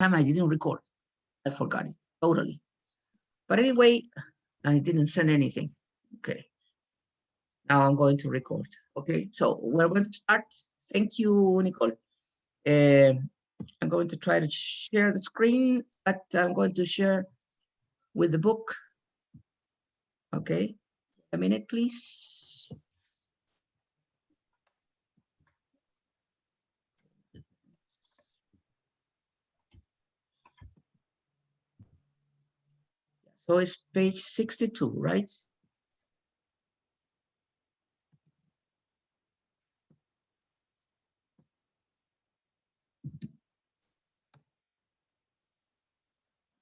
time I didn't record. I forgot it totally. But anyway, I didn't send anything. Okay. Now I'm going to record. Okay. So we're going to start. Thank you, Nicole. I'm going to try to share the screen, but I'm going to share with the book. Okay. A minute, please. So it's page 62, right?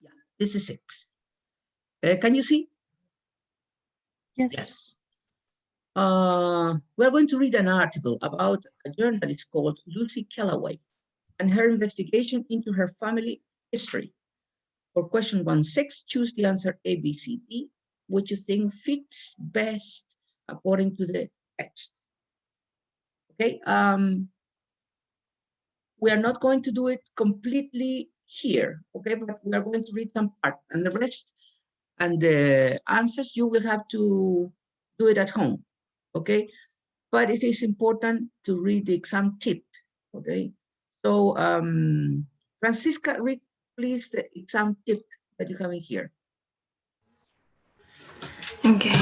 Yeah, this is it. Can you see? Yes. Yes. We're going to read an article about a journalist called Lucy Kellaway and her investigation into her family history. For question 1.6, choose the answer A, B, C, D, which you think fits best according to the text. Okay, we are not going to do it completely here, okay, but we are going to read some part, and the rest and the answers you will have to do it at home, okay? But it is important to read the exam tip, okay? So, Francisca, read please the exam tip that you have in here. Okay.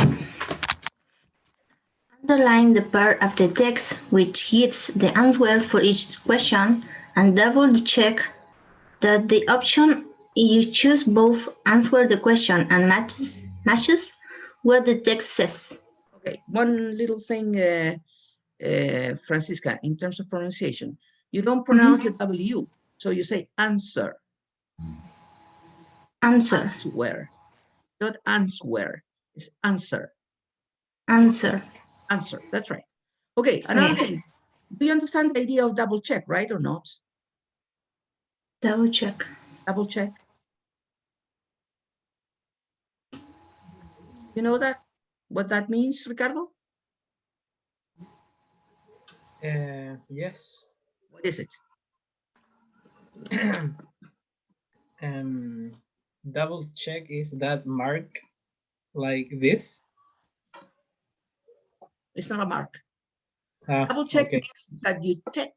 Underline the part of the text which gives the answer for each question and double check that the option you choose both answer the question and matches what the text says. Okay, one little thing, Francisca, in terms of pronunciation, you don't pronounce the W, so you say answer. Answer. Answer, not answer, it's answer. Answer. Answer, that's right. Okay, another thing, do you understand the idea of double check, right, or not? Double check. Double check. You know that, what that means, Ricardo? Yes. What is it? Double check is that mark like this? It's not a mark. Double check means that you check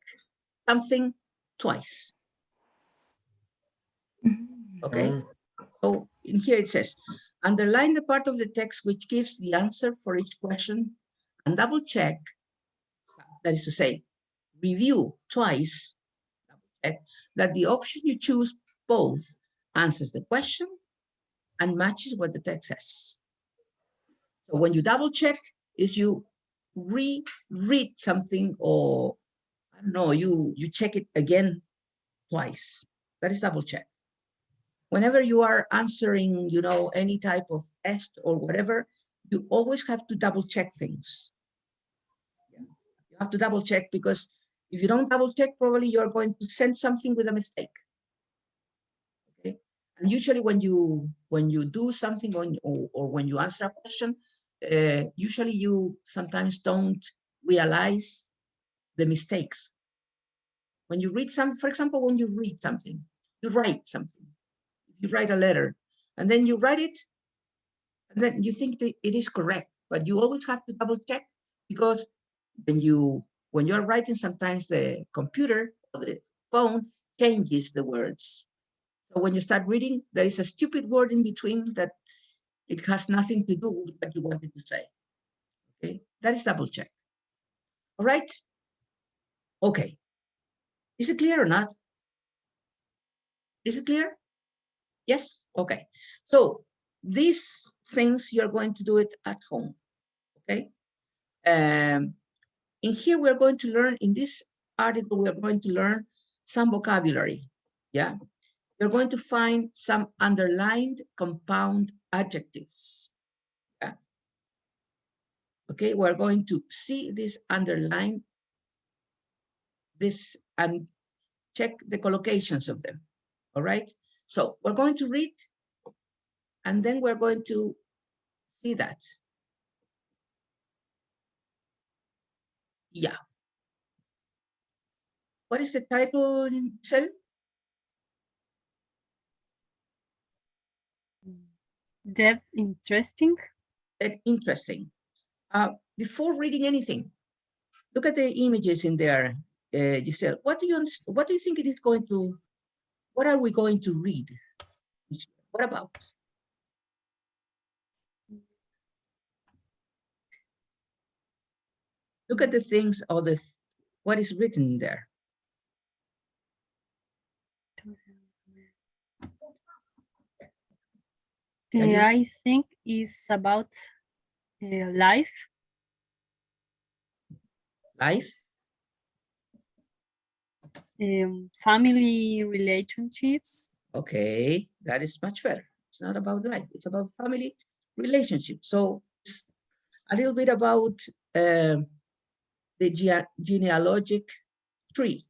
something twice. Okay, so in here it says, underline the part of the text which gives the answer for each question and double check, that is to say, review twice, check that the option you choose both answers the question and matches what the text says. So when you double check is you reread something, or I don't know, you check it again twice. That is double check. Whenever you are answering, you know, any type of test or whatever, you always have to double check things. You have to double check, because if you don't double check, probably you're going to send something with a mistake. Okay, and usually when you do something or when you answer a question, usually you sometimes don't realize the mistakes. When you read something, for example, when you read something, you write something, you write a letter, and then you write it, and then you think that it is correct, but you always have to double check, because when you're writing, sometimes the computer or the phone changes the words. So when you start reading, there is a stupid word in between that it has nothing to do with what you wanted to say. Okay, that is double check. All right. Okay. Is it clear or not? Is it clear? Yes? Okay. So these things, you're going to do it at home. Okay. In here, we're going to learn, in this article, we're going to learn some vocabulary. Yeah. You're going to find some underlined compound adjectives. Yeah. Okay, we're going to see this underline, this, and check the collocations of them. All right. So we're going to read, and then we're going to see that. Yeah. What is the title, Cell? That interesting. That interesting. Before reading anything, look at the images in there, Giselle. What do you think it is going to? What are we going to read? What about? Look at the things or what is written there. I think it's about life. Life. Family relationships. Okay, that is much better. It's not about life, it's about family relationship. So it's a little bit about the genealogic tree.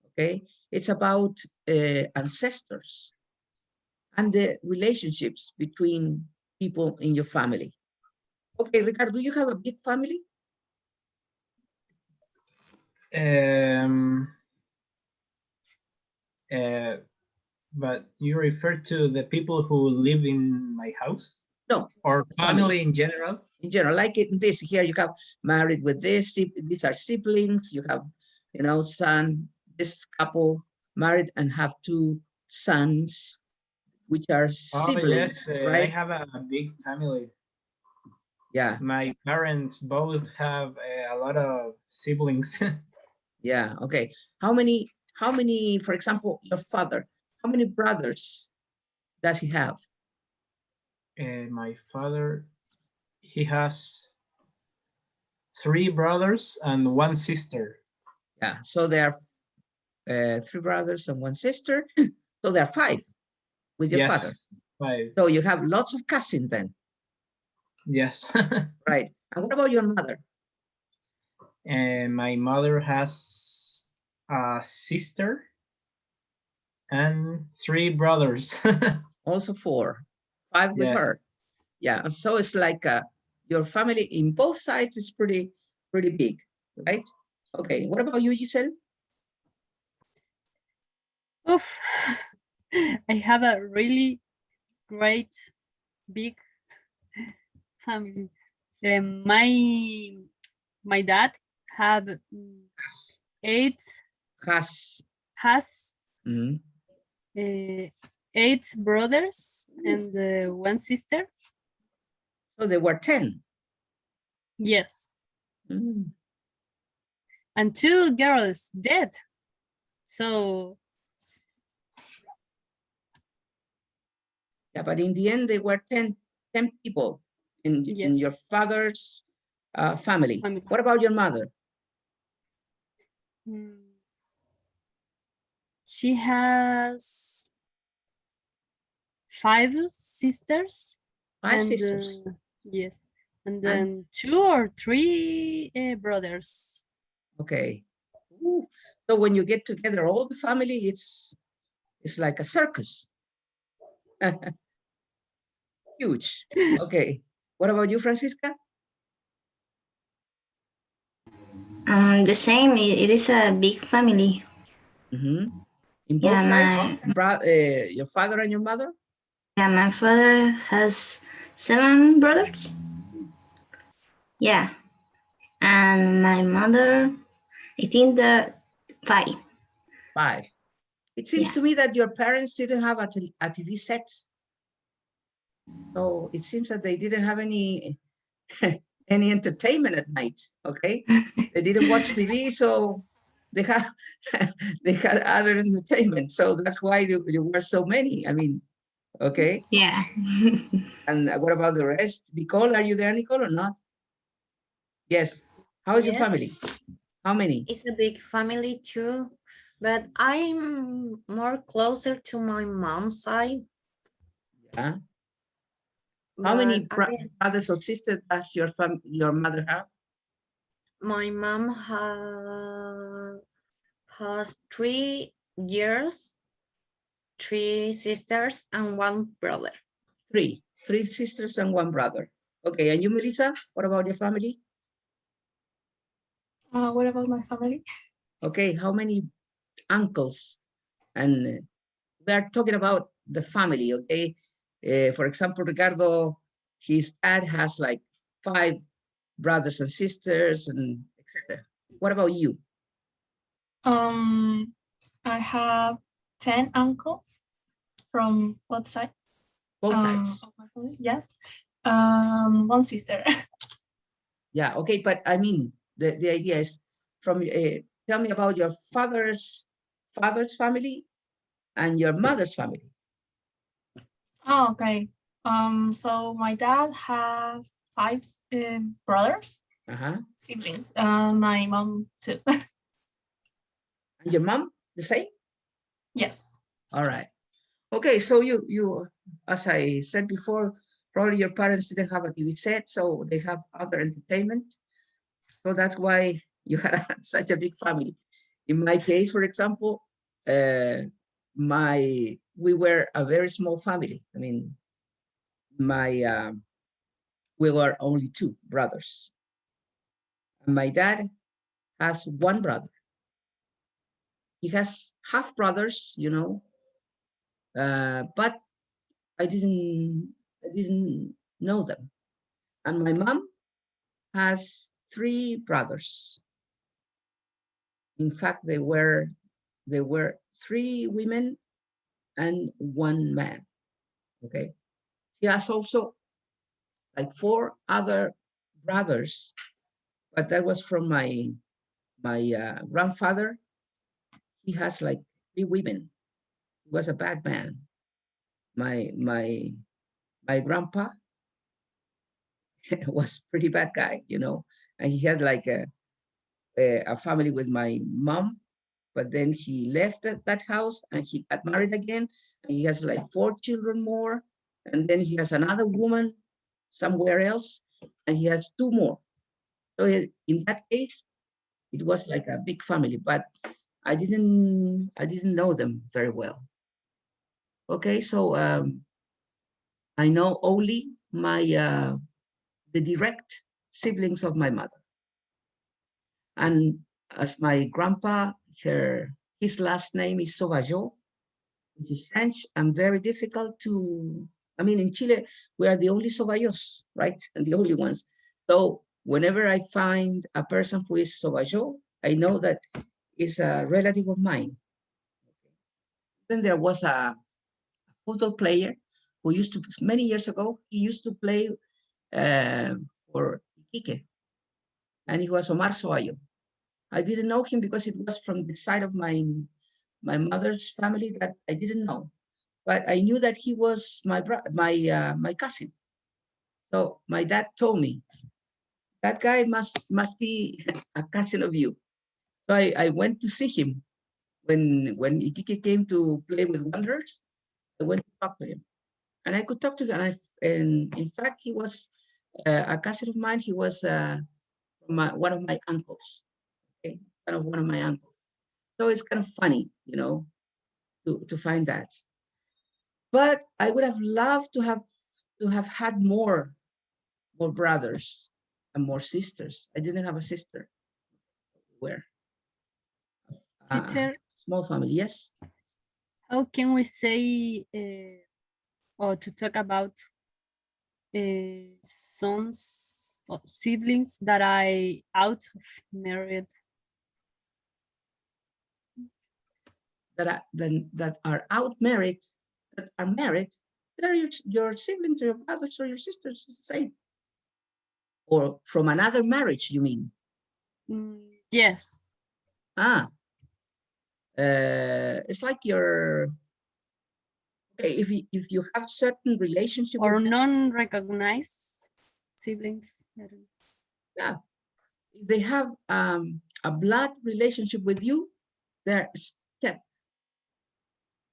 Okay, it's about ancestors and the relationships between people in your family. Okay, Ricardo, do you have a big family? But you refer to the people who live in my house? No. Or family in general? In general, like in this here, you have married with this, these are siblings, you have, son, this couple married and have 2 sons, which are siblings, yes, right? I have a big family. Yeah. My parents both have a lot of siblings. Yeah, okay. How many, for example, your father, how many brothers does he have? My father, he has 3 brothers and 1 sister. Yeah, so there are 3 brothers and 1 sister. So there are 5 with your father. 5. So you have lots of cousins then. Yes. Right. And what about your mother? And my mother has a sister and 3 brothers. Also 4, 5 with her. Yeah, so it's like your family in both sides is pretty big, right? Okay, what about you, Giselle? Oof. I have a really great big family. My dad had 8 has Mhm. 8 brothers and 1 sister. So there were 10. Yes. Mm. And 2 girls dead. So Yeah, but in the end, they were 10 people in yes. your father's family. Family. What about your mother? She has 5 sisters. 5 sisters. Yes. And then 2 or 3 brothers. Okay. Ooh. So when you get together, all the family, it's like a circus. Huge. Okay. What about you, Francisca? The same. It is a big family. Mm-hmm. In both sides, your father and your mother? Yeah, my father has 7 brothers. Yeah, and my mother, I think that 5. 5. It seems to me that your parents didn't have a TV set. So it seems that they didn't have any any entertainment at night. Okay, they didn't watch TV, so they had they had other entertainment. So that's why there were so many. I mean, okay. Yeah. And what about the rest? Nicole, are you there, Nicole, or not? Yes. How is your family? How many? It's a big family too, but I'm more closer to my mom's side. Yeah. How many brothers or sisters does your mother have? My mom has 3 girls, 3 sisters, and 1 brother. 3 sisters and 1 brother. Okay, and you, Melissa, what about your family? What about my family? Okay, how many uncles? And we are talking about the family, okay? For example, Ricardo, his dad has like 5 brothers and sisters and etc. What about you? I have 10 uncles from both sides. Both sides. Of my family. Yes. 1 sister. Yeah, okay, but I mean, the idea is from, tell me about your father's family and your mother's family. Oh, okay. So my dad has 5 brothers, Uh-huh. siblings. My mom too. And your mom, the same? Yes. All right. Okay, so you, as I said before, probably your parents didn't have a TV set, so they have other entertainment. So that's why you had such a big family. In my case, for example, we were a very small family. I mean, we were only 2 brothers. And my dad has 1 brother. He has half brothers, you know, but I didn't know them. And my mom has 3 brothers. In fact, they were 3 women and 1 man. Okay. He has also like 4 other brothers, but that was from my grandfather. He has like 3 women. He was a bad man. My grandpa was pretty bad guy, you know, and he had like a family with my mom, but then he left that house and he got married again, and he has like 4 children more, and then he has another woman somewhere else, and he has 2 more. So in that case, it was like a big family, but I didn't know them very well. Okay, so I know only the direct siblings of my mother. And as my grandpa, his last name is Sauvageau, which is French and very difficult to, I mean, in Chile, we are the only Sauvagos, right? And the only ones. So whenever I find a person who is Sauvageau, I know that is a relative of mine. Then there was a football player who used to, many years ago, he used to play for Iquique, and he was Omar Soayo. I didn't know him because it was from the side of my mother's family that I didn't know, but I knew that he was my cousin. So my dad told me that guy must be a cousin of you. So I went to see him when Iquique came to play with Wanderers. I went to talk to him, and I could talk to him. And in fact, he was a cousin of mine. He was one of my uncles. Okay, one of my uncles. So it's kind of funny, you know, to find that. But I would have loved to have had more brothers and more sisters. I didn't have a sister. Where? Teacher, Small family, yes. how can we say or to talk about sons or siblings that I out of married? That are out married, that are married, they're your siblings, your brothers or your sisters, it's the same. Or from another marriage, you mean? Yes. It's like your, okay, if you have certain relationship Or with them, non-recognized siblings. yeah, if they have a blood relationship with you, they're step,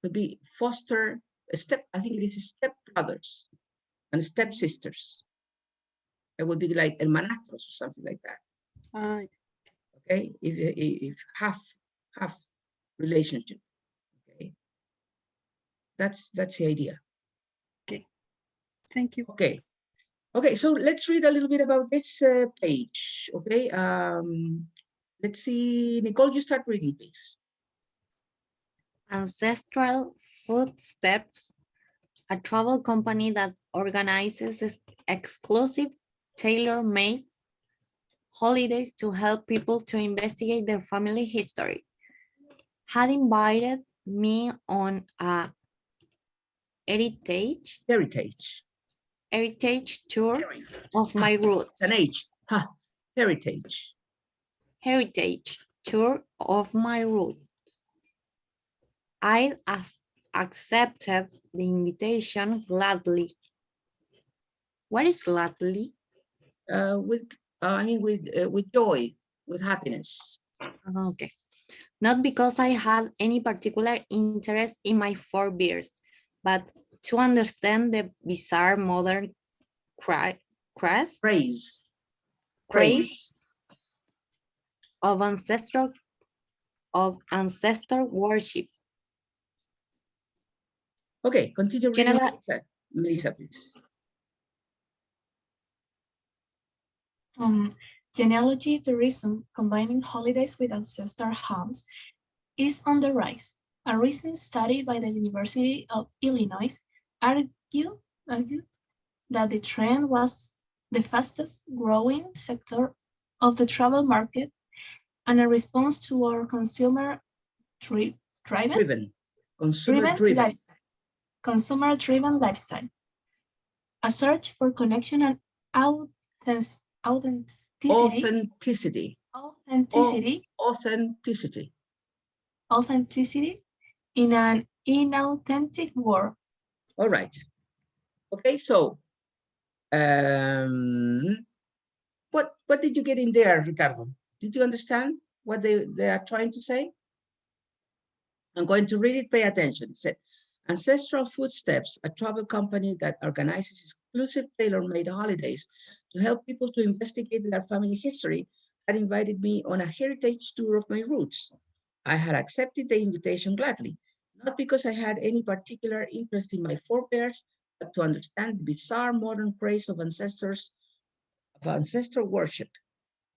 could be foster step, I think it is step brothers and step sisters. It would be like hermanastros or something like that. Okay, if half relationship. Okay, that's the idea. Okay, thank you. Okay, so let's read a little bit about this page. Okay, let's see, Nicole, you start reading, please. Ancestral footsteps a travel company that organizes exclusive tailor-made holidays to help people to investigate their family history, had invited me on a heritage tour of my roots. An H. Ha. Heritage. Heritage tour of my roots. I accepted the invitation gladly. What is gladly? With joy, with happiness. Okay. Not because I had any particular interest in my forebears, but to understand the bizarre modern craze of ancestor worship. Okay, continue reading. Melissa, please. Genealogy tourism, combining holidays with ancestor hunts, is on the rise. A recent study by the University of Illinois argued that the trend was the fastest growing sector of the travel market and a response to our consumer-driven lifestyle. A search for connection and authenticity in an inauthentic world. All right. Okay, so what did you get in there, Ricardo? Did you understand what they are trying to say? I'm going to read it, pay attention. It said, Ancestral Footsteps, a travel company that organizes exclusive tailor-made holidays to help people to investigate their family history, had invited me on a heritage tour of my roots. I had accepted the invitation gladly, not because I had any particular interest in my forebears, but to understand the bizarre modern craze of ancestor worship.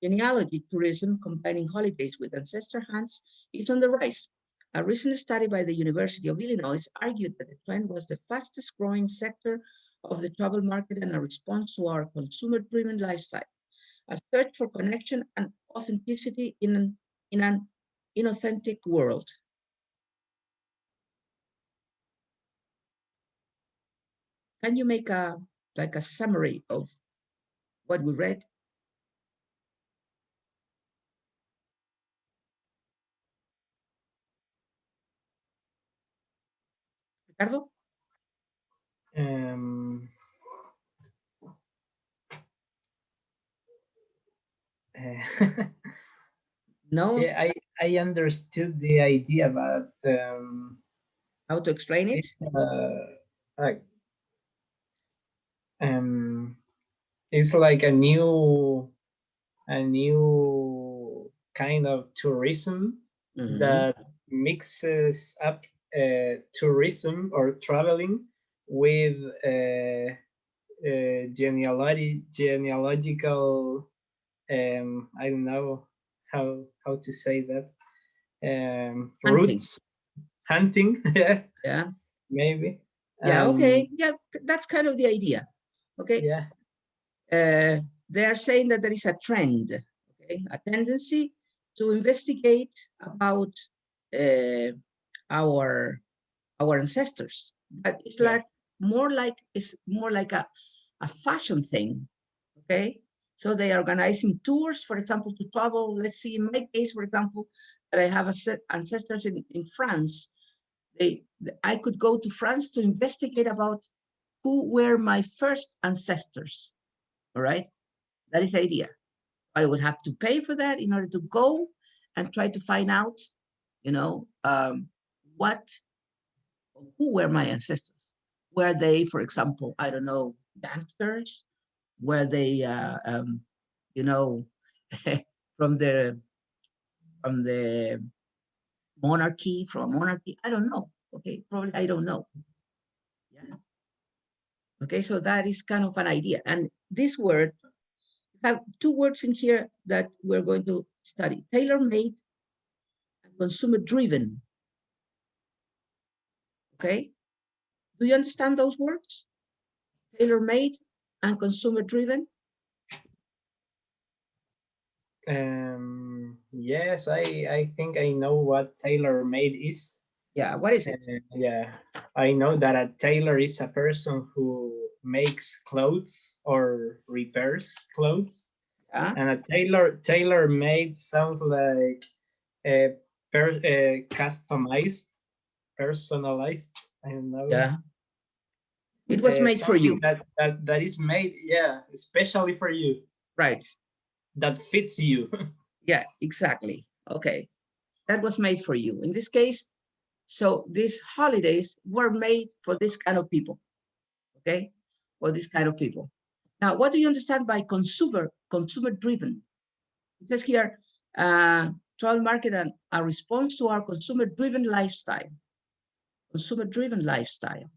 Genealogy tourism, combining holidays with ancestor hunts, is on the rise. A recent study by the University of Illinois argued that the trend was the fastest growing sector of the travel market and a response to our consumer-driven lifestyle. A search for connection and authenticity in an inauthentic world. Can you make a summary of what we read? Ricardo? No? Yeah, I understood the idea, but how to explain it? It's like a new kind of tourism that mixes up tourism or traveling with genealogical I don't know how to say that, roots hunting. Yeah, maybe. Yeah, okay, yeah, that's kind of the idea. Okay, yeah, they are saying that there is a trend, okay, a tendency to investigate about our ancestors, but it's like more like a fashion thing. Okay, so they are organizing tours, for example, to travel. Let's see, in my case, for example, that I have ancestors in France. I could go to France to investigate about who were my first ancestors. All right, that is the idea. I would have to pay for that in order to go and try to find out, you know, who were my ancestors. Were they, for example, I don't know, gangsters? Were they, you know, from the monarchy, from a monarchy? I don't know. Okay, probably I don't know. Yeah. Okay, so that is kind of an idea. And this word, have two words in here that we're going to study: tailor-made and consumer-driven. Okay, Do you understand those words? Tailor-made and consumer-driven? Yes, I think I know what tailor-made is. Yeah, what is it? Yeah, I know that a tailor is a person who makes clothes or repairs clothes. Yeah. And a tailor-made sounds like customized, personalized. I don't know. Yeah. It was made for you. That is made, yeah, especially for you. Right. That fits you. Yeah, exactly. Okay. That was made for you. In this case, so these holidays were made for this kind of people. Okay. For this kind of people. Now, what do you understand by consumer driven? It says here, travel market and a response to our consumer driven lifestyle. Consumer driven lifestyle.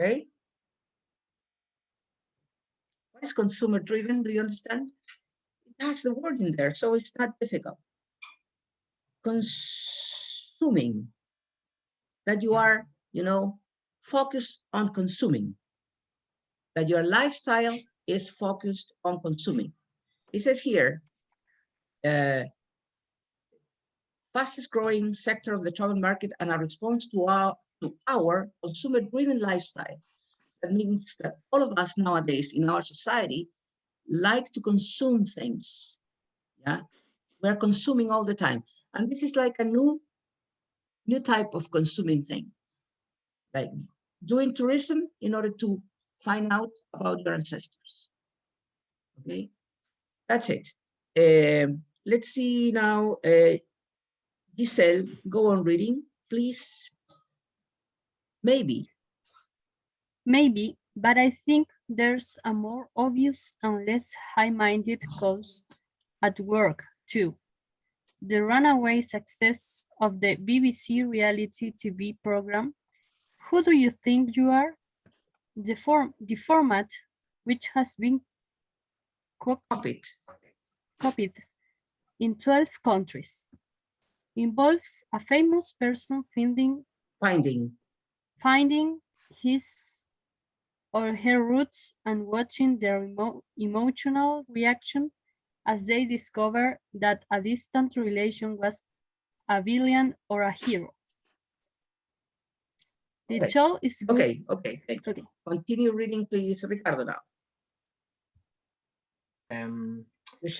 Okay. What is consumer driven? Do you understand? It has the word in there, so it's not difficult. Consuming, that you are, focused on consuming, that your lifestyle is focused on consuming. It says here, fastest growing sector of the travel market and a response to our consumer-driven lifestyle. That means that all of us nowadays in our society like to consume things. Yeah, we're consuming all the time, and this is like a new type of consuming thing, like doing tourism in order to find out about your ancestors. Okay, that's it. Let's see now. Giselle, go on reading, please. Maybe. Maybe, but I think there's a more obvious and less high-minded cause at work too. The runaway success of the BBC reality TV program, Who Do You Think You Are? The format, which has been copied in 12 countries, involves a famous person finding his or her roots and watching their emotional reaction as they discover that a distant relation was a villain or a hero. The show is good. Okay, thank you. Okay. Continue reading, please, Ricardo, now. The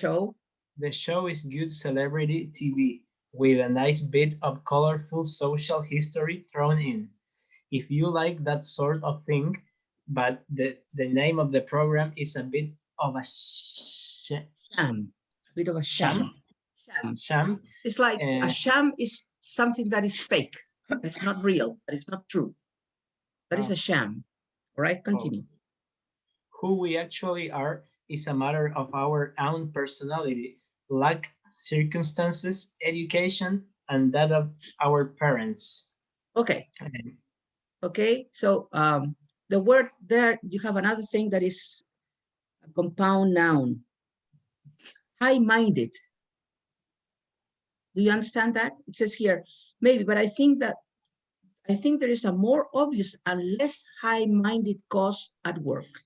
show is good celebrity TV with a nice bit of colorful social history thrown in. If you like that sort of thing, but the name of the program is a bit of a sham. A bit of a sham. Sham. It's like a sham is something that is fake. It's not real. That is not true. That is a sham. All right, continue. Who we actually are is a matter of our own personality, luck, circumstances, education, and that of our parents. Okay. Okay, so the word there, you have another thing that is a compound noun. High-minded. Do you understand that? It says here, maybe, but I think there is a more obvious and less high-minded cause at work.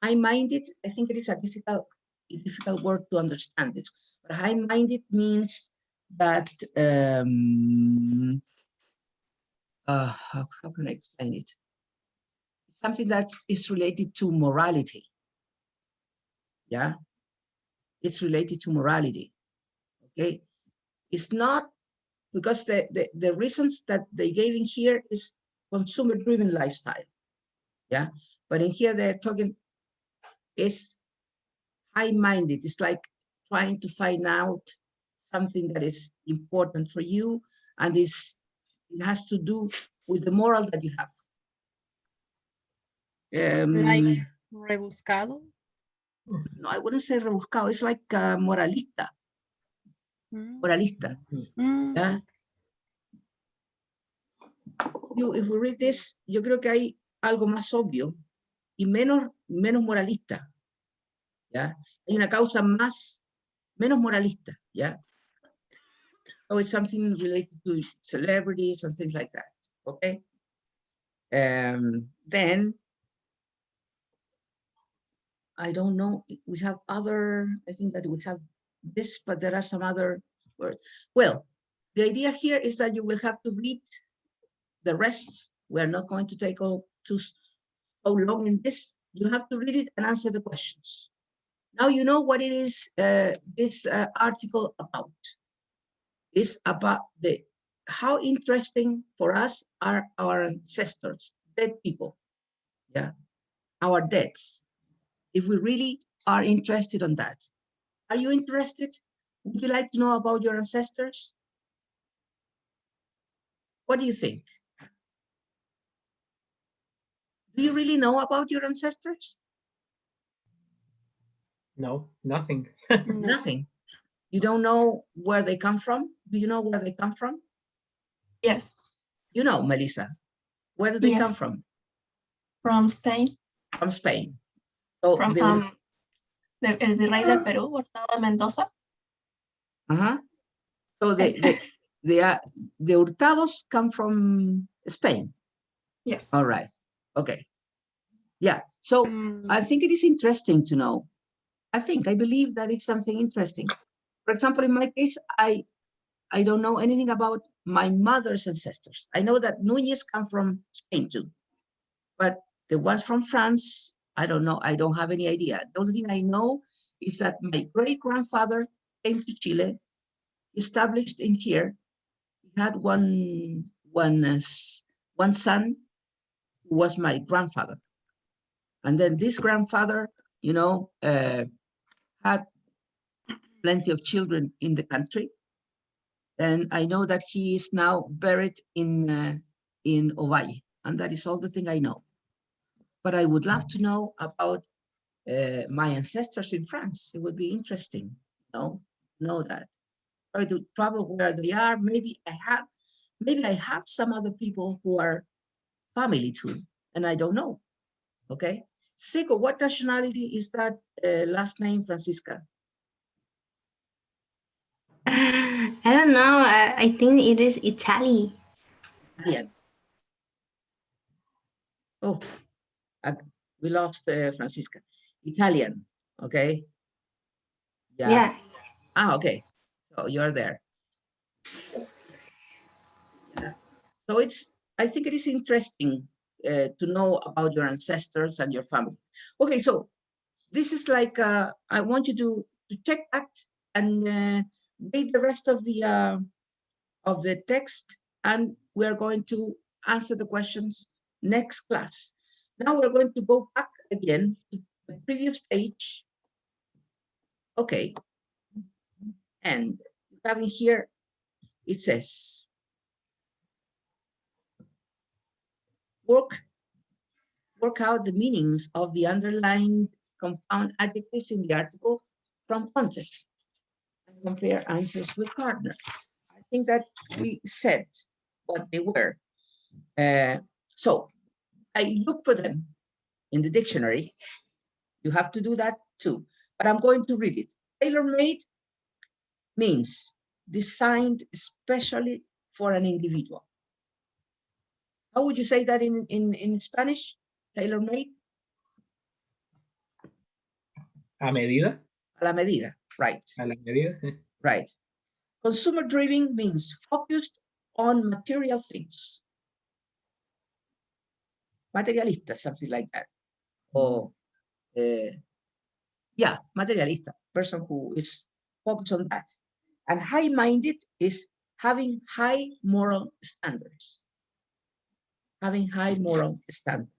High-minded, I think it is a difficult word to understand it. But high-minded means that, how can I explain it? It's something that is related to morality. Yeah, it's related to morality. Okay, it's not because the reasons that they gave in here is consumer-driven lifestyle. Yeah, but in here they're talking is high-minded. It's like trying to find out something that is important for you, and it has to do with the moral that you have. Like rebuscado? No, I wouldn't say rebuscado. It's like moralista. Moralista. Yeah. if we read this, yo creo que hay algo más obvio y menos moralista, ¿ya? Hay una causa menos moralista, ¿ya? So it's something related to celebrities and things like that, okay? Then, I don't know, we have other, I think that we have this, but there are some other words. Well, the idea here is that you will have to read the rest. We are not going to take so long in this. You have to read it and answer the questions. Now you know what it is this article about. It's about how interesting for us are our ancestors, dead people, yeah, our deads. If we really are interested on that. Are you interested? Would you like to know about your ancestors? What do you think? Do you really know about your ancestors? No, nothing. Nothing. You don't know where they come from? Do you know where they come from? Yes. You know, Melissa, where do they come Yes. from? From Spain. From Spain. So From el virrey del Perú, Hurtado de Mendoza. So the Hurtados come from Spain. Yes. All right. Okay. Yeah. So I think it is interesting to know. I believe that it's something interesting. For example, in my case, I don't know anything about my mother's ancestors. I know that Núñez come from Spain too, but the ones from France, I don't know. I don't have any idea. The only thing I know is that my great-grandfather came to Chile, established in here. He had one son who was my grandfather. And then this grandfather, had plenty of children in the country. And I know that he is now buried in Ovalle. And that is all the thing I know. But I would love to know about my ancestors in France. It would be interesting, know that. Try to travel where they are. Maybe I have some other people who are family too, and I don't know. Okay. Seco, what nationality is that last name, Francisca? I don't know. I think it is Italy. Italian. Oh, we lost Francisca. Italian. Okay. Yeah. Okay. So you're there. Yeah. So I think it is interesting to know about your ancestors and your family. Okay, so this is like, I want you to check that and read the rest of the text, and we're going to answer the questions next class. Now we're going to go back again to the previous page. Okay. And having here, it says, work out the meanings of the underlined compound adjectives in the article from context and compare answers with partners. I think that we said what they were. So I look for them in the dictionary. You have to do that too, but I'm going to read it. Tailor-made means designed especially for an individual. How would you say that in Spanish? Tailor-made? A medida. A la medida, right. A la medida. Right. Consumer-driven means focused on material things. Materialista, something like that. Or, yeah, materialista, person who is focused on that. And high-minded is having high moral standards. Having high moral standards.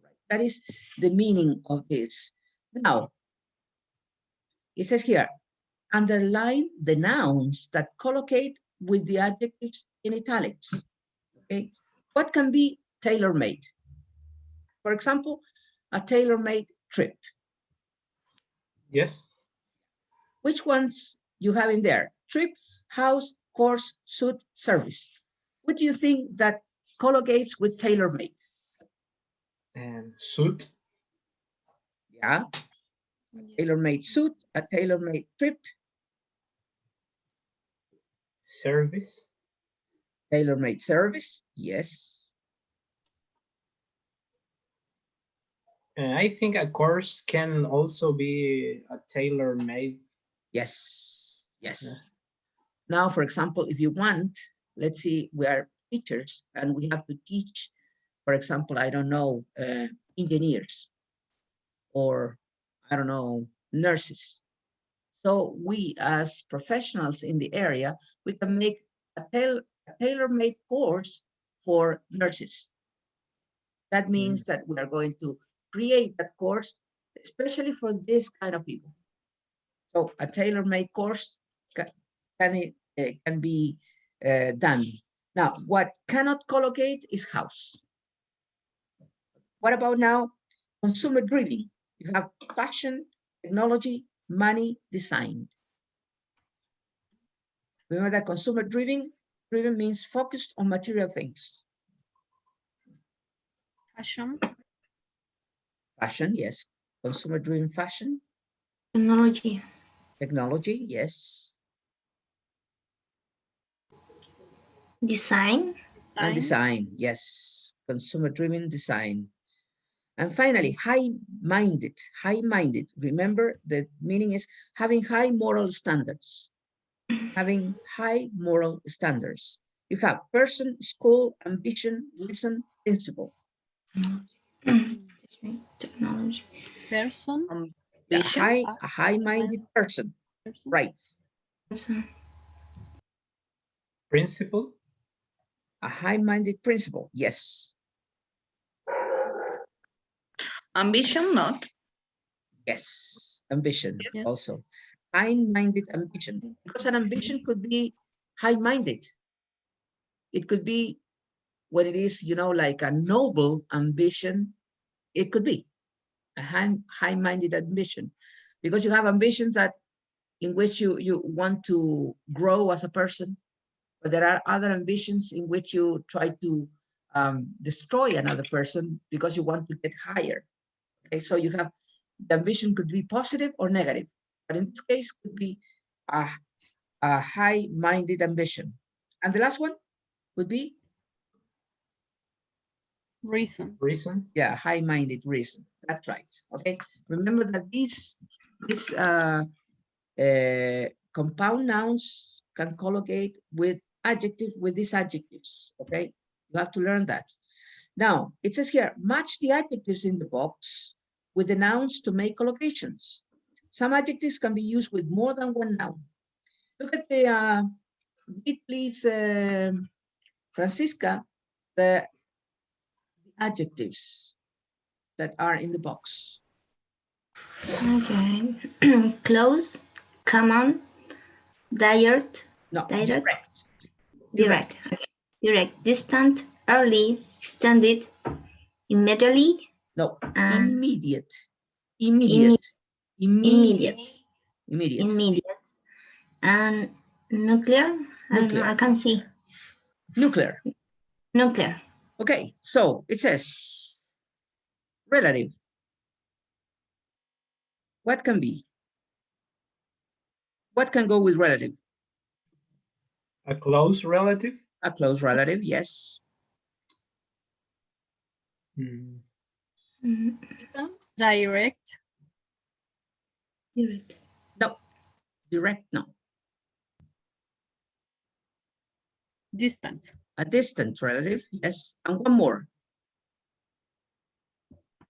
Right. That is the meaning of this. Now, it says here, underline the nouns that collocate with the adjectives in italics. Okay, what can be tailor-made? For example, a tailor-made trip. Yes. Which ones you have in there? Trip, house, course, suit, service. What do you think that collocates with tailor-made? Suit, Yeah, tailor-made suit, a tailor-made trip, service, tailor-made service, yes. I think a course can also be a tailor-made. Yes, yes. Now, for example, if you want, let's see, we are teachers and we have to teach, for example, I don't know, engineers or, I don't know, nurses. So we as professionals in the area, we can make a tailor-made course for nurses. That means that we are going to create that course, especially for this kind of people. So a tailor-made course can be done. Now, what cannot collocate is house. What about now? Consumer driven. You have fashion, technology, money, design. Remember that consumer driven means focused on material things. Fashion, Fashion, yes. Consumer driven fashion. Technology. Technology, yes. Design. And design, yes. Consumer driven design. And finally, high-minded. High-minded. Remember, the meaning is having high moral standards. Having high moral standards. You have person, school, ambition, reason, principle. Technology. person, A Vision. high-minded person. person, Right. Principle, A high-minded principle. Yes. Ambition, not. Yes. Ambition yes. also. High-minded ambition. Because an ambition could be high-minded. It could be when it is, you know, like a noble ambition. It could be a high-minded ambition, because you have ambitions that in which you want to grow as a person, but there are other ambitions in which you try to destroy another person because you want to get higher. Okay, so you have the ambition could be positive or negative, but in this case could be a high-minded ambition. And the last one would be Reason, yeah, high-minded reason. That's right. Okay, remember that these compound nouns can collocate with these adjectives. Okay, you have to learn that. Now it says here, match the adjectives in the box with the nouns to make collocations. Some adjectives can be used with more than one noun. Look at the read please, Francisca, the adjectives that are in the box. Okay. Close, common, direct. No, Direct. direct. Okay. Direct, distant, early, extended, immediately. No, And immediate. Immediate. immediate. Immediate. Immediate. And nuclear. Nuclear. I can't see. Nuclear. Nuclear. Okay, so it says relative. What can be? What can go with relative? a close relative, A close relative, yes. direct, Direct. No, direct, no. distant, A distant relative, yes. And one more.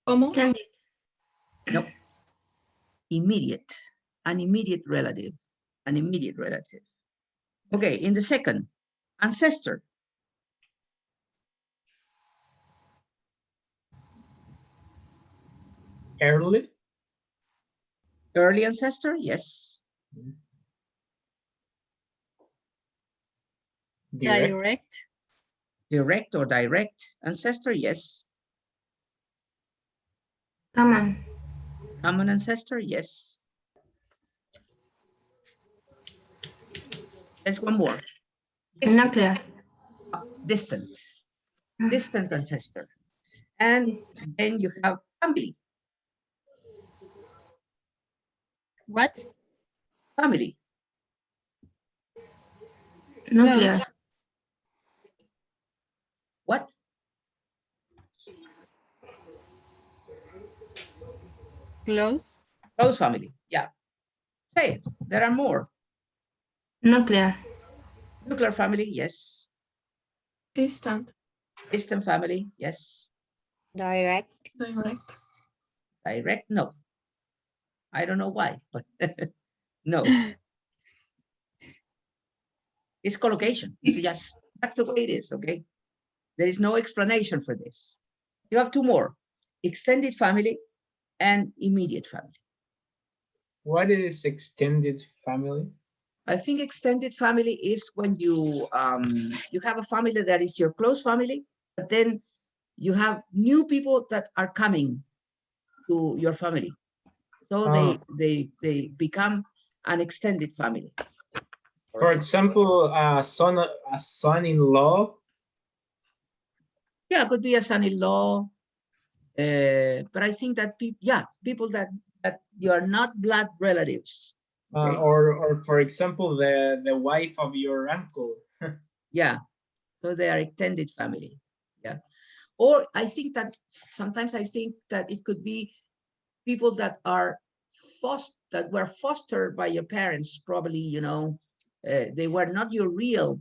Extended. No, immediate. An immediate relative. An immediate relative. Okay, in the second, ancestor. early, Early ancestor, yes. direct, Direct or direct ancestor, yes. Common. Common ancestor, yes. There's one more. Distant. Nuclear. Distant. distant ancestor. And then you have family. What? Family. Nuclear. Close. What? Close. Close family. Yeah. Say it. There are more. Nuclear. Nuclear family. Yes. Distant. Distant family. Yes. Direct. Direct. Direct. No. I don't know why, but no. It's collocation. It's just, that's the way it is, okay? There is no explanation for this. You have two more, extended family and immediate family. What is extended family? I think extended family is when you have a family that is your close family, but then you have new people that are coming to your family. So they become an extended family. For example, a son-in-law. Yeah, it could be a son-in-law, but I think that people that you are not blood relatives. Okay? Or for example, the wife of your uncle. Yeah, so they are extended family. Yeah, or I think that sometimes I think that it could be people that are that were fostered by your parents. Probably, you know, they were not your real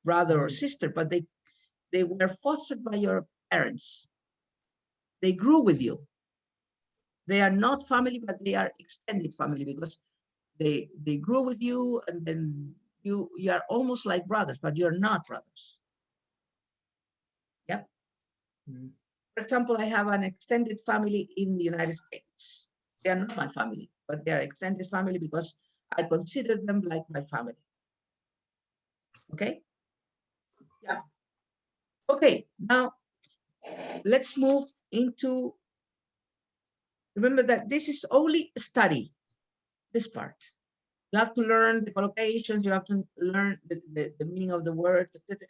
brother or sister, but they were fostered by your parents. They grew with you. They are not family, but they are extended family because they grew with you, and then you are almost like brothers, but you're not brothers. Yeah. For example, I have an extended family in the United States. They are not my family, but they are extended family because I consider them like my family. Okay. Yeah. Okay. Now let's move into. Remember that this is only study. This part. You have to learn the collocations, you have to learn the meaning of the word, etc.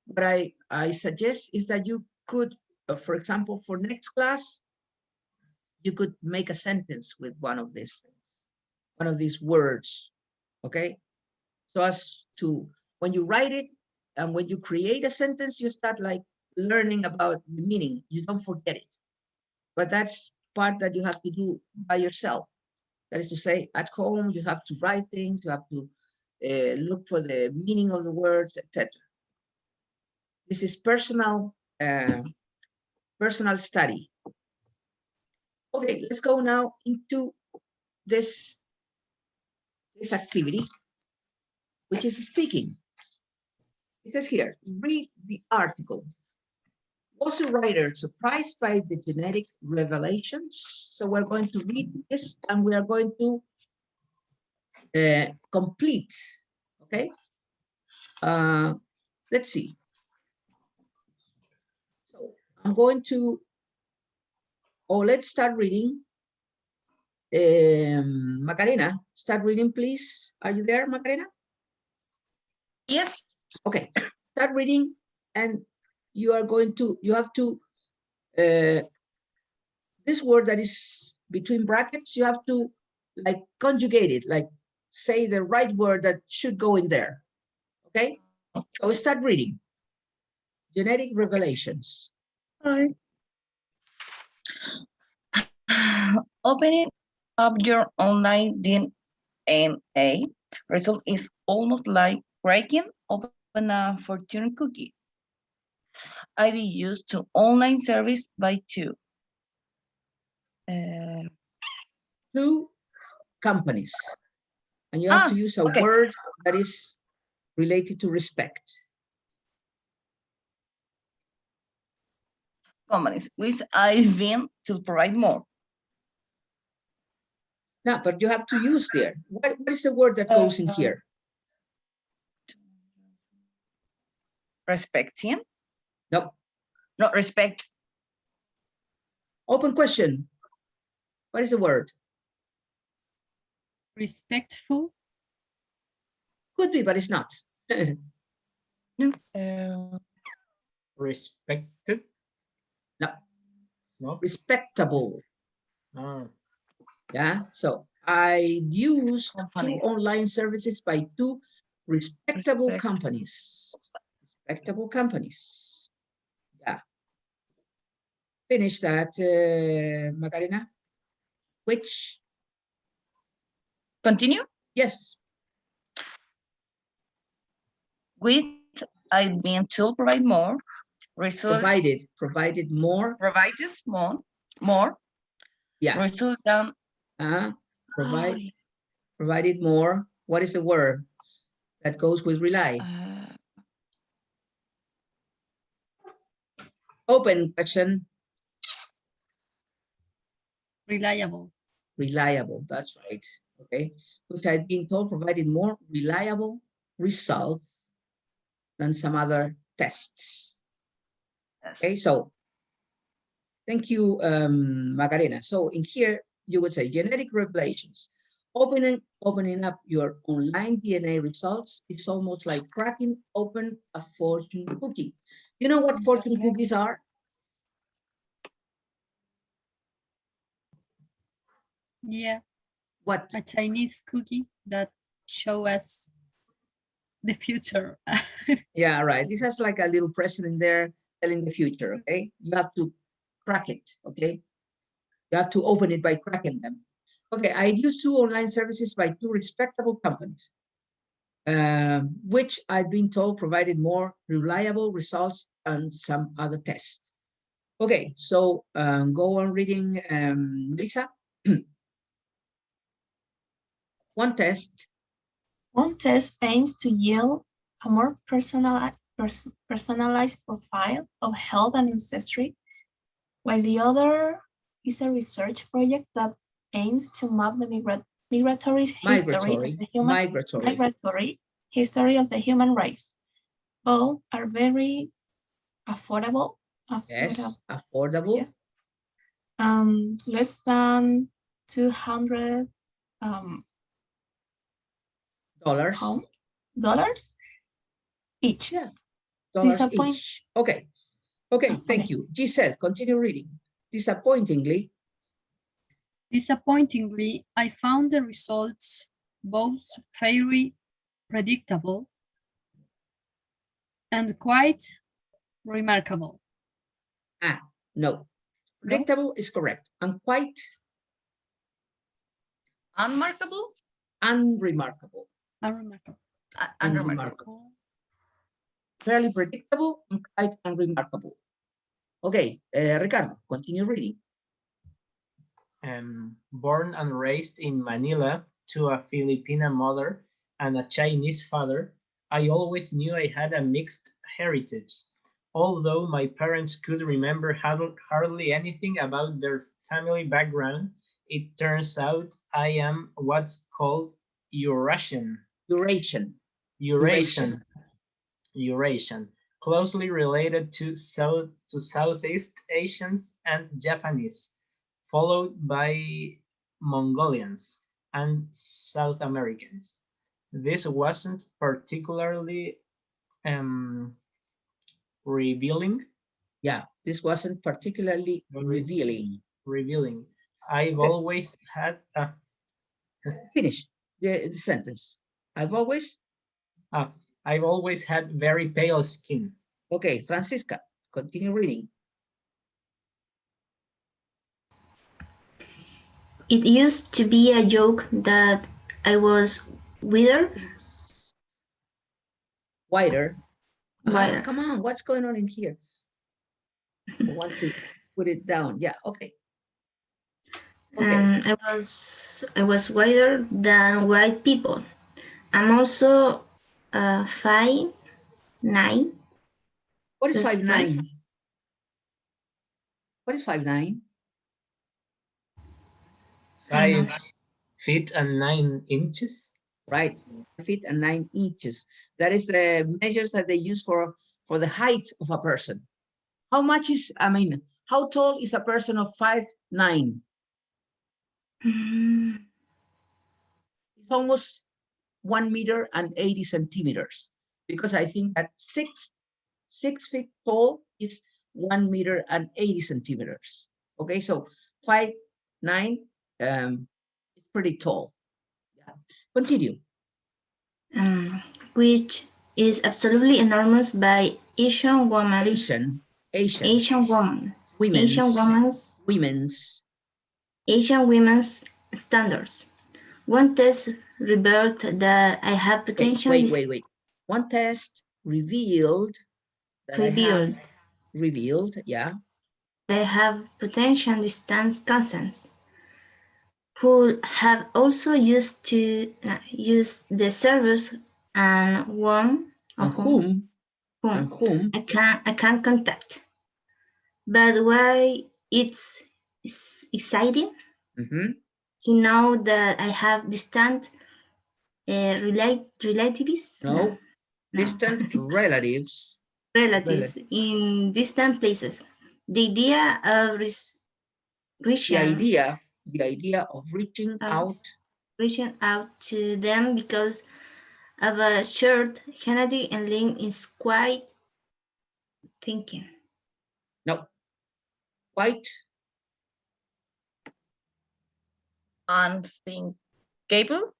What I suggest is that you could, for example, for next class, you could make a sentence with one of these words, okay? So as to, when you write it and when you create a sentence, you start like learning about the meaning. You don't forget it. But that's part that you have to do by yourself. That is to say, at home, you have to write things, you have to look for the meaning of the words, etc. This is personal study. Okay, let's go now into this activity, which is speaking. It says here, read the article. Was the writer surprised by the genetic revelations? So we're going to read this and we are going to complete, okay? Let's see. So I'm going to, let's start reading. Macarena, start reading, please. Are you there, Macarena? Yes. Okay, start reading, and you have to, this word that is between brackets, you have to like conjugate it, like say the right word that should go in there. Okay, so start reading. Genetic revelations. Right. Opening up your online DNA result is almost like breaking open a fortune cookie. ID used to online service by two companies, and you have to use a word that is related to respect. Companies, which I've been to provide more. No, but you have to use there. What is the word that goes in here? Respecting? No. Not respect. Open question. What is the word? Respectful? Could be, but it's not. No. Respected? No. No? Respectable. Ah, Yeah, so I used two Companies. online services by two respectable Respect- companies. Respectable companies. Yeah. Finish that, Macarena. Which, Continue. yes, With I've been to provide more results. provided more. Provided more Yeah. results than Provided more. What is the word that goes with rely? Open question. Reliable. Reliable, that's right. Okay, which I've been told provided more reliable results than some other tests. Okay, so thank you, Macarena. So in here, you would say genetic revelations. Opening up your online DNA results is almost like cracking open a fortune cookie. You know what fortune cookies are? Yeah, What? a Chinese cookie that show us the future. Yeah, right. It has like a little present in there telling the future, okay? You have to crack it, okay? You have to open it by cracking them. Okay, I use two online services by two respectable companies, which I've been told provided more reliable results than some other tests. Okay, so go on reading, Lisa. One test. One test aims to yield a more personalized profile of health and ancestry, while the other is a research project that aims to map the migratory history of the human migratory history of the human race. Both are very affordable. Yes, affordable. Yeah. Less than 200 dollars each. Yeah, dollars each. Okay. Okay, thank you. Giselle, continue reading. Disappointingly, I found the results both very predictable and quite remarkable. No. Predictable is correct. And quite unremarkable. Unremarkable. Unremarkable. Fairly predictable and quite unremarkable. Okay, Ricardo, continue reading. Born and raised in Manila to a Filipina mother and a Chinese father, I always knew I had a mixed heritage. Although my parents could remember hardly anything about their family background, it turns out I am what's called Eurasian, closely related to Southeast Asians and Japanese, followed by Mongolians and South Americans. This wasn't particularly revealing. Yeah, this wasn't particularly revealing. I've always had a... Finish the sentence. I've always had very pale skin. Okay, Francisca, continue reading. It used to be a joke that I was whiter. Come on, what's going on in here? I want to put it down. Yeah, okay. I was whiter than white people. I'm also 5'9". What is 5'9"? What is 5'9"? 5 feet and 9 inches. Right, 5 feet and 9 inches. That is the measures that they use for the height of a person. How much is, how tall is a person of 5'9"? It's almost 1 meter and 80 centimeters, because I think that 6 6 feet tall is 1 meter and 80 centimeters. Okay, so 5'9" it's pretty tall. Yeah. Continue. Which is absolutely enormous by Asian women. Asian Asian women. women's Asian women's standards. One test revealed that I have potential. Wait. One test revealed that revealed, yeah. They have potential distance consents. Who have also used to use the service and whom I can contact. But why it's exciting to know that I have distant relatives. No. Distant relatives. Relatives in distant places. The idea of the idea of reaching out to them because of a shared genetic and link is quite thinking. No. Quite unthinkable.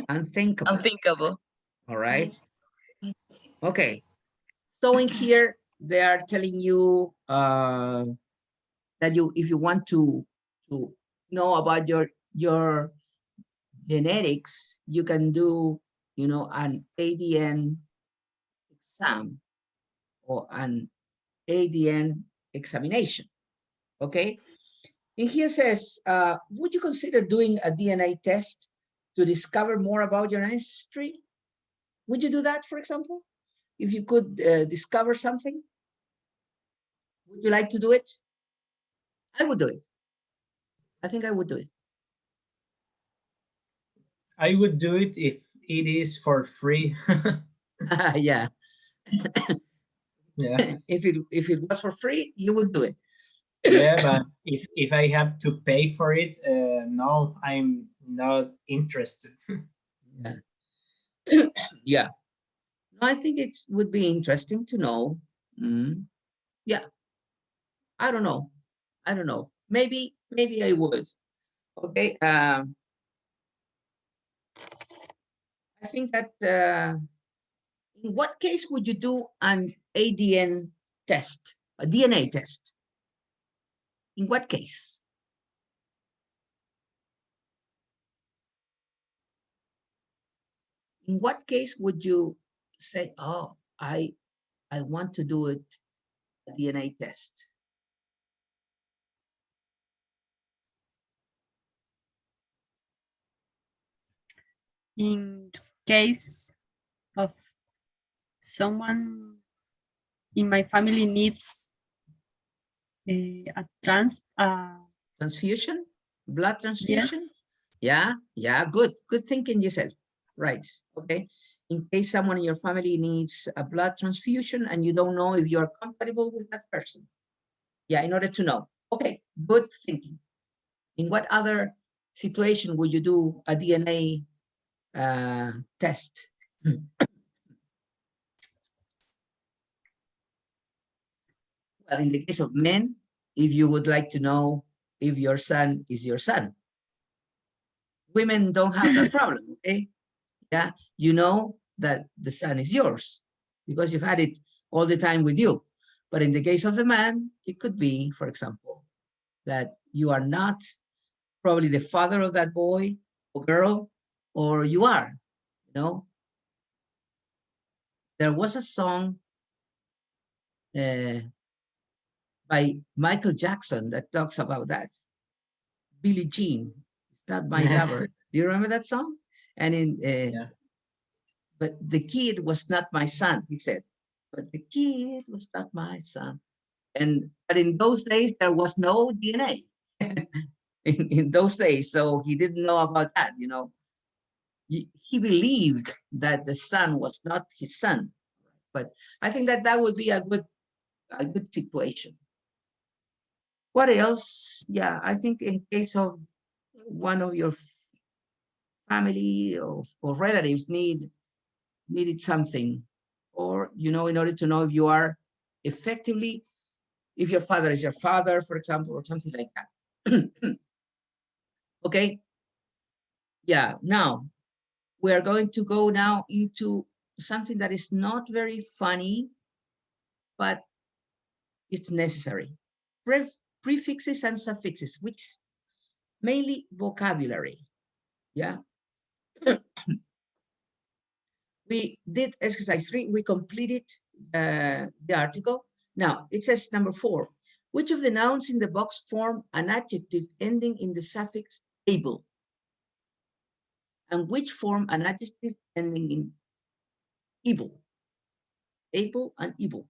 Unthinkable. All right. Okay. So in here, they are telling you that if you want to know about your genetics, you can do, an ADN exam or an ADN examination. Okay. And here says, would you consider doing a DNA test to discover more about your ancestry? Would you do that, for example? If you could discover something, would you like to do it? I would do it. I think I would do it. I would do it if it is for free. Yeah. Yeah. If it was for free, you would do it. Yeah, but if I have to pay for it, no, I'm not interested. Yeah. Yeah. No, I think it would be interesting to know. Yeah. I don't know. Maybe I would. Okay. I think that in what case would you do an ADN test, a DNA test? In what case? In what case would you say, oh, I want to do it, a DNA test? In case of someone in my family needs a transfusion, blood transfusion. Yes. Yeah, good thinking, Giselle. Right. Okay. In case someone in your family needs a blood transfusion and you don't know if you're compatible with that person. Yeah, in order to know. Okay, good thinking. In what other situation would you do a DNA test? Well, in the case of men, if you would like to know if your son is your son. Women don't have that problem, okay? Yeah, you know that the son is yours because you've had it all the time with you. But in the case of the man, it could be, for example, that you are not probably the father of that boy or girl, or you are, There was a song by Michael Jackson that talks about that. Billie Jean, it's not my lover. Do you remember that song? And Yeah. but the kid was not my son, he said. But the kid was not my son. But in those days, there was no DNA in those days. So he didn't know about that, He believed that the son was not his son. But I think that would be a good situation. What else? Yeah, I think in case of one of your family or relatives need needed something, or, you know, in order to know if you are effectively, if your father is your father, for example, or something like that. Okay. Yeah, now we are going to go now into something that is not very funny, but it's necessary. Prefixes and suffixes, which is mainly vocabulary. Yeah. We did exercise 3, we completed the article. Now it says number 4, which of the nouns in the box form an adjective ending in the suffix able? And which form an adjective ending in able? Able and able.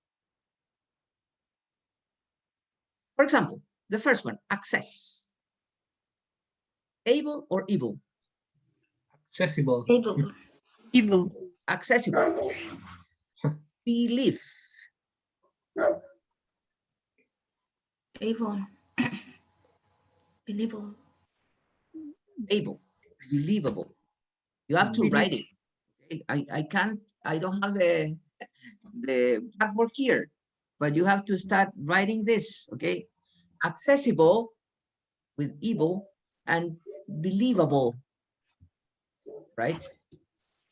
For example, the first one, access. Able or able? Accessible. Able. Evil. Accessible. Believe. Able. Believable. Able. Believable. You have to Believe. write it. Okay? I can't, I don't have the blackboard here, but you have to start writing this, okay? Accessible with able and believable, right?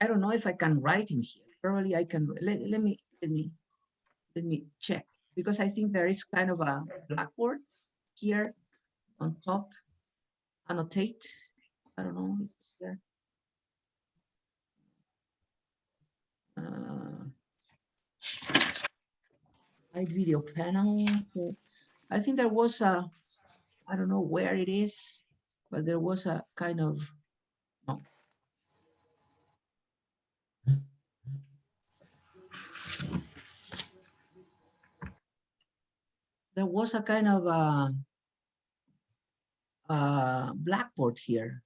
I don't know if I can write in here. Probably I can. Let me check, because I think there is kind of a blackboard here on top. Annotate. I don't know. It's there. Hide video panel. I think there was a, I don't know where it is, but there was a kind of, no. There was a kind of blackboard here.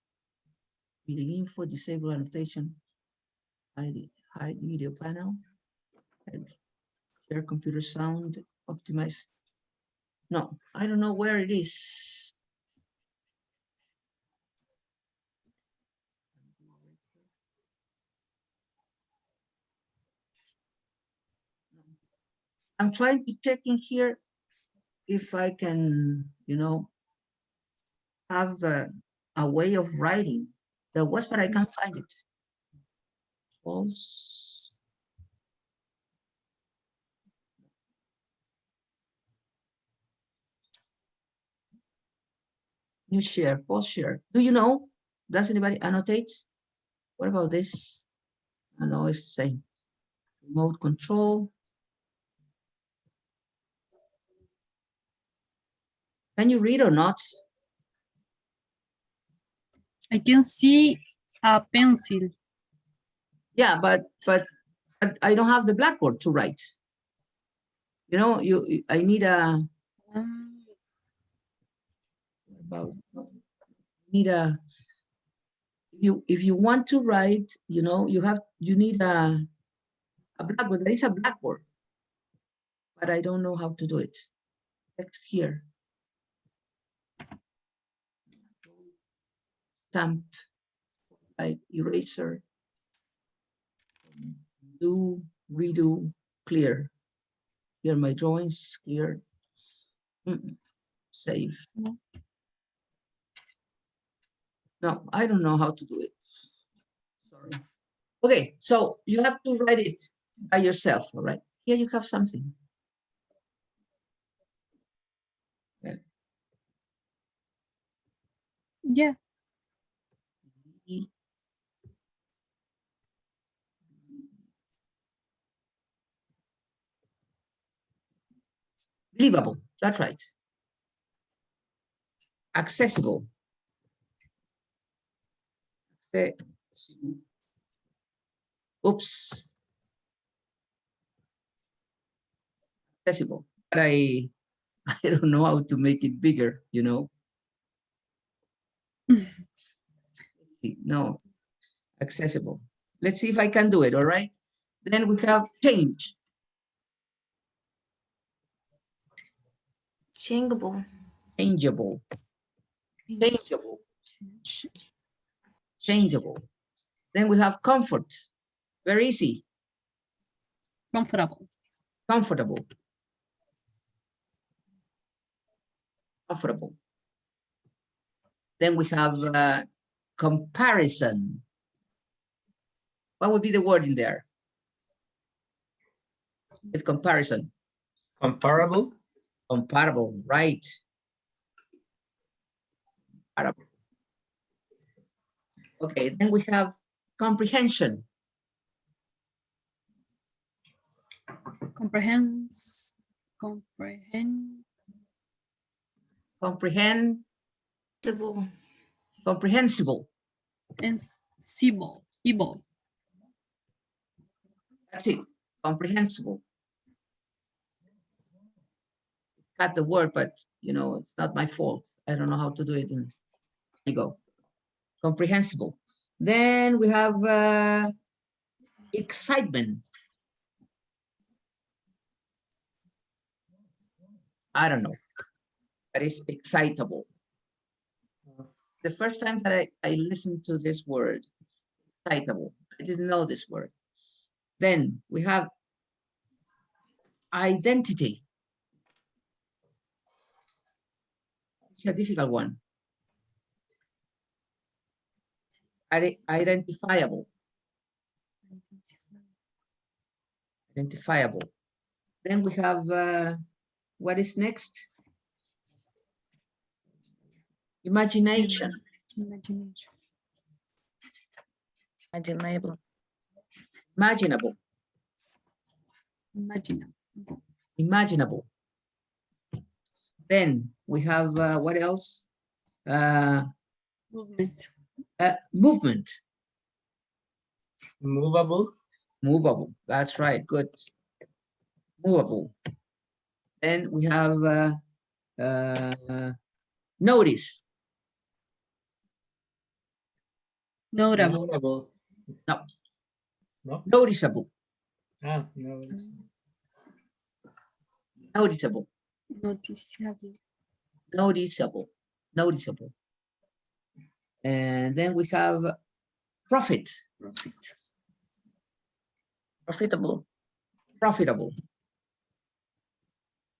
Video info, disable annotation, hide video panel, share computer sound, optimize. No, I don't know where it is. I'm trying to check in here if I can, you know, have a way of writing. There was, but I can't find it. False. New share, post share. Do you know? Does anybody annotate? What about this? I know it's the same. Remote control. Can you read or not? I can see a pencil. Yeah, but I don't have the blackboard to write. You know, I need a about need a if you want to write, you know, you need a blackboard. There is a blackboard, but I don't know how to do it. Text here. Stamp, like eraser. Do, redo, clear. Here are my drawings, clear. Save. No, I don't know how to do it. Sorry. Okay, so you have to write it by yourself, all right? Here you have something. Okay. Yeah. Believable, that's right. Accessible. Oops. Accessible, but I don't know how to make it bigger, you know? Let's see, no, accessible. Let's see if I can do it, all right? Then we have change. Changeable. Changeable. Changeable. Changeable. Then we have comfort. Very easy. Comfortable. Comfortable. Comfortable. Then we have comparison. What would be the word in there? With comparison. Comparable. Comparable, right. Comparable. Okay, then we have comprehension. Comprehend. Comprehend. Comfortable. Comprehensible. And civil. Evil. That's it. Comprehensible. Got the word, but you know, it's not my fault. I don't know how to do it. And there you go. Comprehensible. Then we have excitement. I don't know. That is excitable. The first time that I listened to this word, excitable, I didn't know this word. Then we have identity. It's a difficult one. Identifiable. Identifiable. Then we have, what is next? Imagination. Imagination. Imaginable. Imaginable. Imaginable. Imaginable. Then we have, what else? Movement. Movement. Movable. Movable. That's right. Good. Movable. Then we have notice. Notable. Notable. No. No. Noticeable. Ah, no. Noticeable. Noticeable. Noticeable. Noticeable. And then we have profit. Profit. Profitable. Profitable.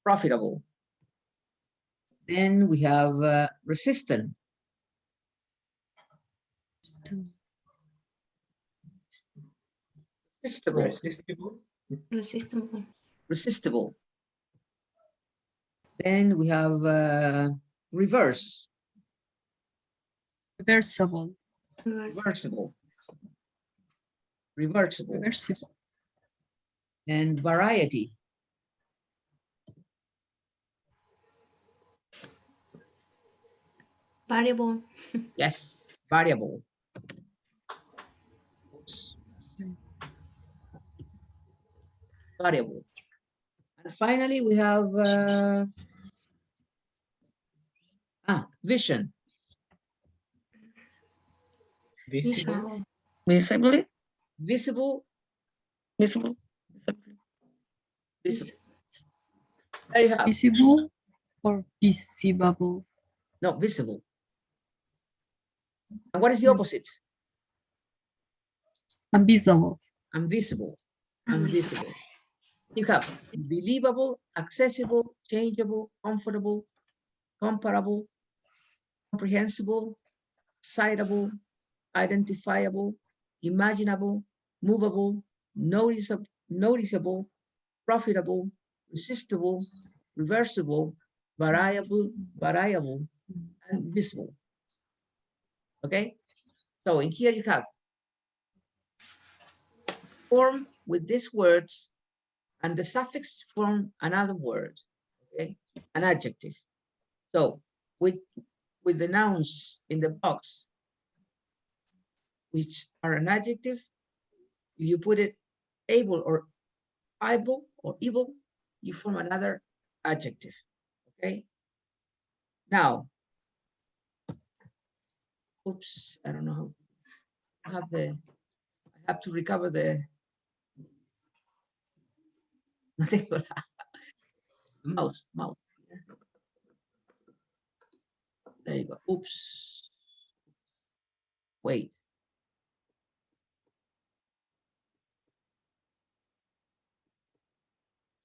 Profitable. Then we have resistant. Resistible. Resistible. Resistible. Resistible. Then we have reverse. Reversible. Reversible. Reversible. Reversible. And variety. Variable. Yes, variable. Oops. Variable. And finally, we have vision. Visible. Visibly. Visible. Visible. Visible. There you have. Visible or visible. No, visible. And what is the opposite? Invisible. Invisible. Invisible. You have believable, accessible, changeable, comfortable, comparable, comprehensible, citable, identifiable, imaginable, movable, noticeable, profitable, resistible, reversible, variable, and visible. Okay? So in here you have form with these words and the suffix form another word, okay? An adjective. So with the nouns in the box, which are an adjective, if you put it able or ible, you form another adjective, okay? Now, oops, I don't know how, I have to recover the, mouse. There you go, oops. Wait.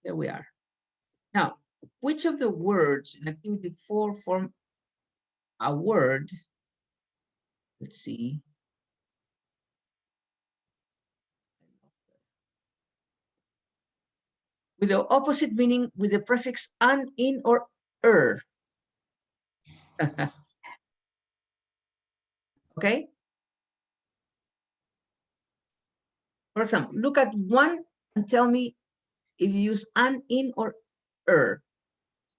There we are. Now, which of the words in activity 4 form a word? Let's see. With the opposite meaning with the prefix an, in, or Okay? For example, look at one and tell me if you use an, in, or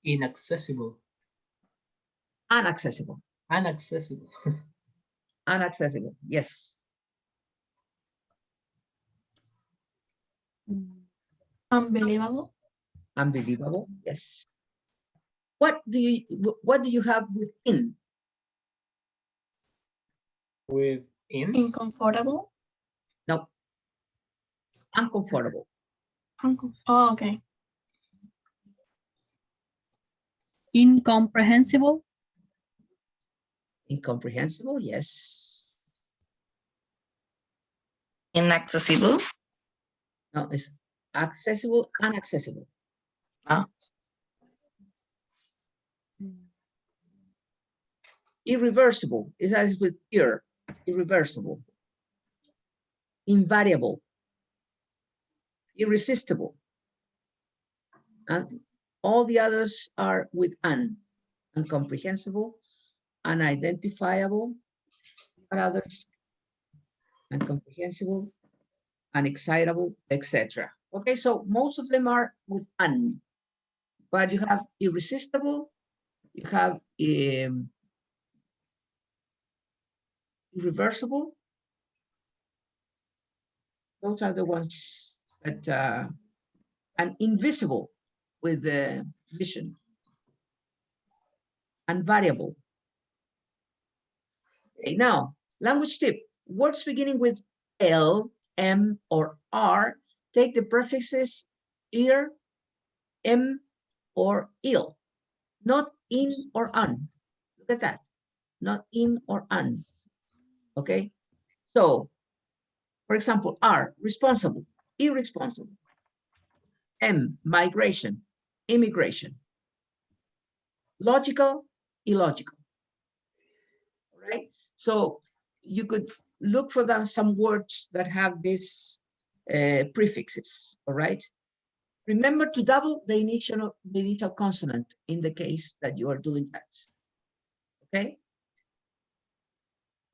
Inaccessible. Unaccessible. Unaccessible. Unaccessible, yes. Unbelievable. Unbelievable, yes. What do you have with in? With in. Incomfortable. No. Uncomfortable. Oh, okay. Incomprehensible. Incomprehensible, yes. Inaccessible. No, it's accessible, unaccessible. Ah. Irreversible, it has with ir, irreversible. Invariable. Irresistible. And all the others are with an. Incomprehensible, unidentifiable, what others? Incomprehensible, unexcitable, etc. Okay, so most of them are with an, but you have irresistible, you have irreversible. Those are the ones that, and invisible with the vision, and variable. Okay, now, language tip, words beginning with L, M, or R, take the prefixes ear, M, or ill, not in or un. Look at that, not in or un, okay? So, for example, R, responsible, irresponsible. M, migration, immigration. Logical, illogical. All right, so you could look for them, some words that have these prefixes, all right? Remember to double the initial consonant in the case that you are doing that, okay?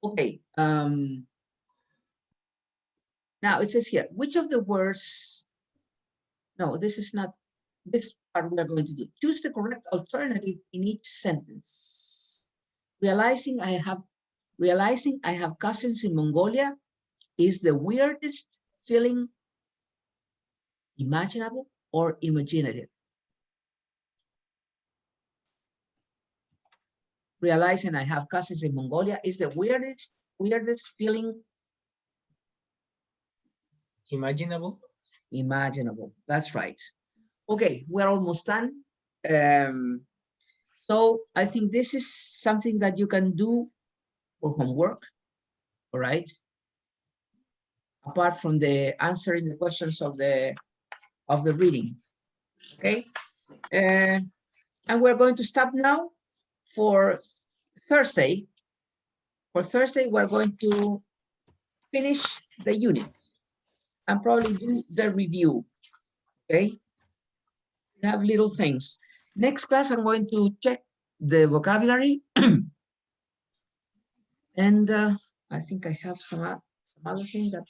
Okay, now it says here, which of the words, no, this is not, this part we are going to do. Choose the correct alternative in each sentence. Realizing I have cousins in Mongolia is the weirdest feeling imaginable or imaginative. Realizing I have cousins in Mongolia is the weirdest feeling Imaginable. Imaginable. That's right. Okay, we're almost done. So I think this is something that you can do for homework, all right? Apart from the answering the questions of the reading, okay? And we're going to stop now for Thursday. For Thursday, we're going to finish the unit and probably do the review, okay? We have little things. Next class, I'm going to check the vocabulary. And I think I have some other thing that.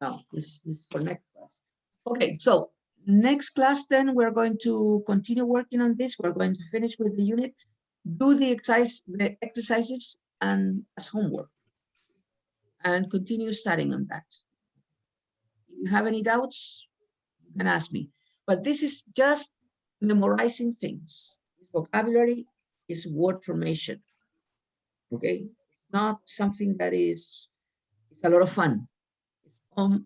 No, this is for next class. Okay, so next class, then we're going to continue working on this. We're going to finish with the unit, do the exercises and as homework, and continue studying on that. If you have any doubts, you can ask me. But this is just memorizing things. Vocabulary is word formation. Okay, not something that is, it's a lot of fun.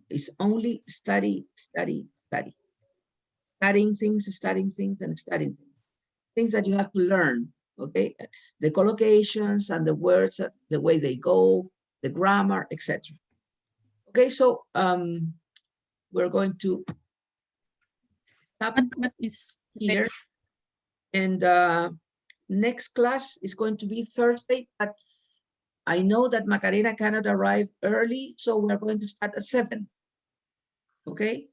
It's only study, study, study. Studying things, and studying things. Things that you have to learn, okay? The collocations and the words, the way they go, the grammar, etc. Okay, so we're going to stop What is here. And next class is going to be Thursday, but I know that Macarena cannot arrive early, so we're going to start at 7. Okay?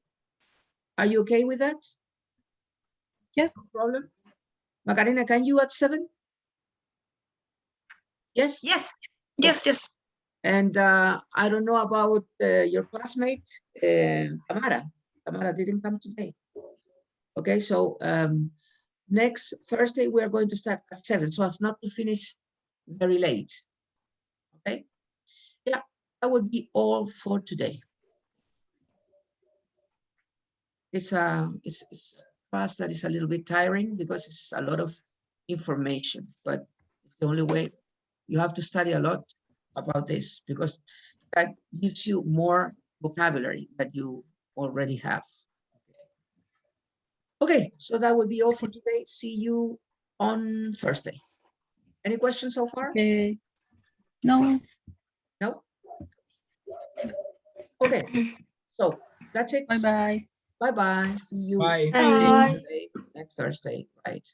Are you okay with that? Yeah. No problem. Macarena, can you at 7? Yes? Yes, yes, yes. And I don't know about your classmate, Tamara. Tamara didn't come today. Okay, so next Thursday, we're going to start at 7, so as not to finish very late. Okay? Yeah, that would be all for today. It's a class that is a little bit tiring because it's a lot of information, but it's the only way. You have to study a lot about this because that gives you more vocabulary that you already have. Okay, so that would be all for today. See you on Thursday. Any questions so far? Okay. No. No? Okay, so that's it. Bye-bye. Bye-bye. See you Bye. Bye. next Thursday, right?